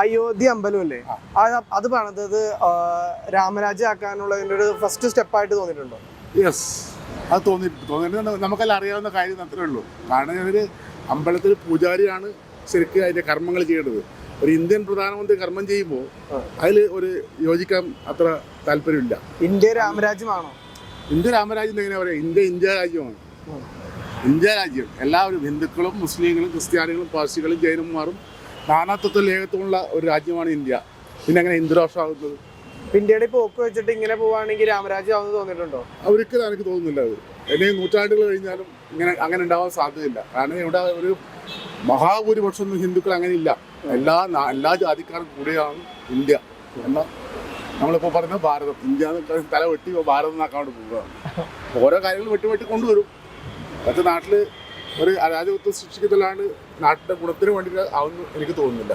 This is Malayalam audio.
അയോധ്യ അമ്പലമല്ലേ, അത് പണിതത് രാമരാജ്യം ആക്കാനുള്ളതിന്റെ ഒരു ഫസ്റ്റ് സ്റ്റെപ്പായിട്ട് തോന്നിയിട്ടുണ്ടോ? യെസ്, അത് തോന്നിയിട്ടുണ്ട്. നമുക്കെല്ലാം അറിയാവുന്ന കാര്യം അത്രേ ഉള്ളൂ. കാരണം ഇവര് അമ്പലത്തിൽ പൂജാരിയാണ് ശരിക്കും അതിന്റെ കർമ്മങ്ങൾ ചെയ്യേണ്ടത്. ഒരു ഇന്ത്യൻ പ്രധാനമന്ത്രി കർമ്മം ചെയ്യുമ്പോൾ അതിൽ ഒരു യോജിക്കാൻ അത്ര താല്പര്യമില്ല. ഇന്ത്യ രാമരാജ്യമാണോ? ഇന്ത്യ രാമരാജ്യം എങ്ങനെ പറയാം? ഇന്ത്യ രാജ്യമാണ്. ഇന്ത്യ രാജ്യം എല്ലാവരും ഹിന്ദുക്കളും മുസ്ലിങ്ങളും ക്രിസ്ത്യാനികളും പാർസികളും ജൈനന്മാരും നാനാത്വത്തിൽ ഏകത്വമുള്ള ഒരു രാജ്യമാണ് ഇന്ത്യ. പിന്നെ എങ്ങനെ ഹിന്ദു രാഷ്ട്രമാകുന്നത്? ഇന്ത്യയുടെ പോക്ക് വെച്ചിട്ട് ഇങ്ങനെ പോവാണെങ്കിൽ രാമരാജ്യം ആവുമെന്ന് തോന്നിയിട്ടുണ്ടോ? ഒരിക്കലും എനിക്ക് തോന്നുന്നില്ല. അത് എന്നെ നൂറ്റാണ്ടുകൾ കഴിഞ്ഞാലും അങ്ങനെ ഉണ്ടാവാൻ സാധ്യതയില്ല. കാരണം ഇവിടെ ഒരു മഹാഭൂരിപക്ഷം ഹിന്ദുക്കൾ അങ്ങനെ ഇല്ല. എല്ലാ ജാതിക്കാരും കൂടിയാണ് ഇന്ത്യ. എന്നാൽ നമ്മളിപ്പോൾ പറയുന്നത് ഭാരതം. ഇന്ത്യ തല വെട്ടി ഭാരതം എന്നാക്കാണ്ട് പോവുക. ഓരോ കാര്യങ്ങൾ വെട്ടി കൊണ്ടുവരും. മറ്റേ നാട്ടിൽ ഒരു അരാജകത്വം സൃഷ്ടിക്കുന്നതിലാണ് നാട്ടിൻ്റെ ഗുണത്തിന് വേണ്ടിയിട്ട് ആവുമെന്ന് എനിക്ക് തോന്നുന്നില്ല.